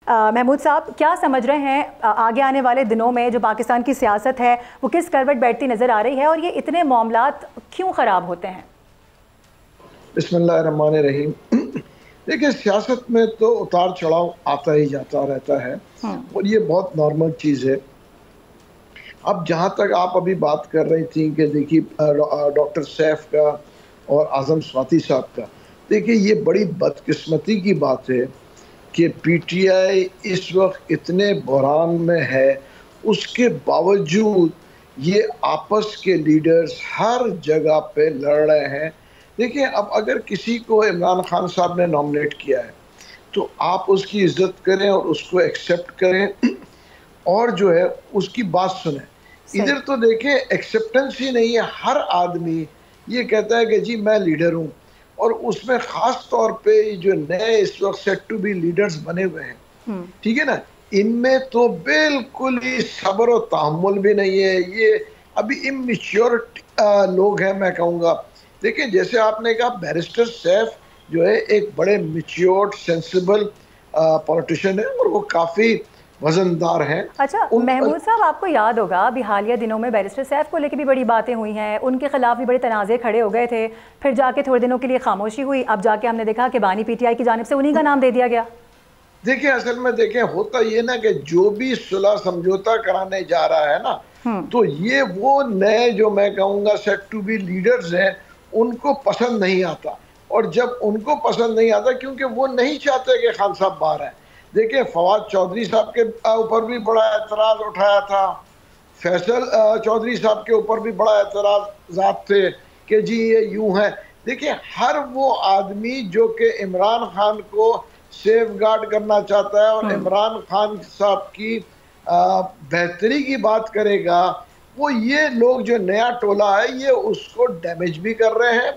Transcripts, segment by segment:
महमूद साहब, क्या समझ रहे हैं आगे आने वाले दिनों में जो पाकिस्तान की सियासत है वो किस करवट बैठती नज़र आ रही है और ये इतने मामलात क्यों ख़राब होते हैं? बिस्मिल्लाहिर्रहमानिर्रहीम। देखिए, सियासत में तो उतार चढ़ाव आता ही जाता रहता है और ये बहुत नॉर्मल चीज़ है। अब जहाँ तक आप अभी बात कर रही थी कि देखिए डॉक्टर सैफ का और आज़म स्वाति साहब का, देखिए ये बड़ी बदकिस्मती की बात है कि पीटीआई इस वक्त इतने बहरान में है, उसके बावजूद ये आपस के लीडर्स हर जगह पे लड़ रहे हैं। देखिए, अब अगर किसी को इमरान खान साहब ने नॉमिनेट किया है तो आप उसकी इज्जत करें और उसको एक्सेप्ट करें और जो है उसकी बात सुने। इधर तो देखें, एक्सेप्टेंस ही नहीं है। हर आदमी ये कहता है कि जी मैं लीडर हूँ, और उसमें खास तौर पे जो नए इस वक्त सेट टू बी लीडर्स बने हुए हैं, ठीक है ना, इनमें तो बिल्कुल ही सब्र और तहम्मुल भी नहीं है। ये अभी इमेच्योर लोग हैं, मैं कहूँगा। देखिए, जैसे आपने कहा, बैरिस्टर सैफ जो है एक बड़े मैच्योर्ड सेंसिबल पॉलिटिशियन है और वो काफ़ी वजनदार हैं। अच्छा महमूद साहब, आपको याद होगा अभी हालिया दिनों में बैरिस्टर सैफ को लेकर भी बड़ी बातें हुई हैं, उनके खिलाफ भी बड़े तनाज़े खड़े हो गए थे, फिर जाके थोड़े दिनों के लिए खामोशी हुई, अब जाके हमने देखा कि बानी पीटीआई की जानिब से उन्हीं का नाम दे दिया गया। देखिए, असल में देखें, होता ये ना कि जो भी सुलह समझौता कराने जा रहा है ना, तो ये वो नए जो मैं कहूँगा सेट टू बी लीडर्स हैं, उनको पसंद नहीं आता। और जब उनको पसंद नहीं आता, क्योंकि वो नहीं चाहते कि खान साहब बाहर आए। देखिए, फवाद चौधरी साहब के ऊपर भी बड़ा एतराज़ उठाया था, फैसल चौधरी साहब के ऊपर भी बड़ा एतराज़ात थे कि जी ये यूं है। देखिए, हर वो आदमी जो कि इमरान खान को सेफ गार्ड करना चाहता है और इमरान खान साहब की बेहतरी की बात करेगा, वो ये लोग जो नया टोला है ये उसको डैमेज भी कर रहे हैं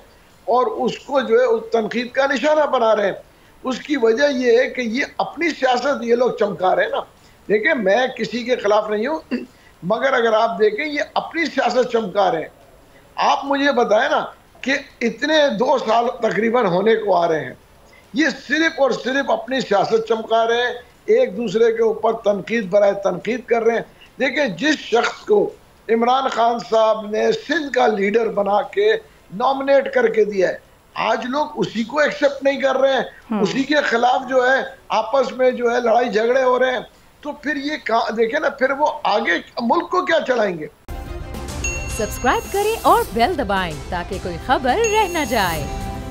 और उसको जो है उस तनकीद का निशाना बना रहे हैं। उसकी वजह ये है कि ये अपनी सियासत ये लोग चमका रहे हैं ना। देखिए, मैं किसी के खिलाफ नहीं हूँ, मगर अगर आप देखें ये अपनी सियासत चमका रहे हैं। आप मुझे बताएं ना कि इतने 2 साल तकरीबन होने को आ रहे हैं, ये सिर्फ और सिर्फ अपनी सियासत चमका रहे हैं, एक दूसरे के ऊपर तनकीद बराए तनकीद कर रहे हैं। देखिए, जिस शख्स को इमरान खान साहब ने सिंध का लीडर बना के नॉमिनेट करके दिया है, आज लोग उसी को एक्सेप्ट नहीं कर रहे हैं, उसी के खिलाफ जो है आपस में जो है लड़ाई झगड़े हो रहे हैं। तो फिर ये देखे ना, फिर वो आगे मुल्क को क्या चलाएंगे। सब्सक्राइब करें और बेल दबाएं ताकि कोई खबर रह न जाए।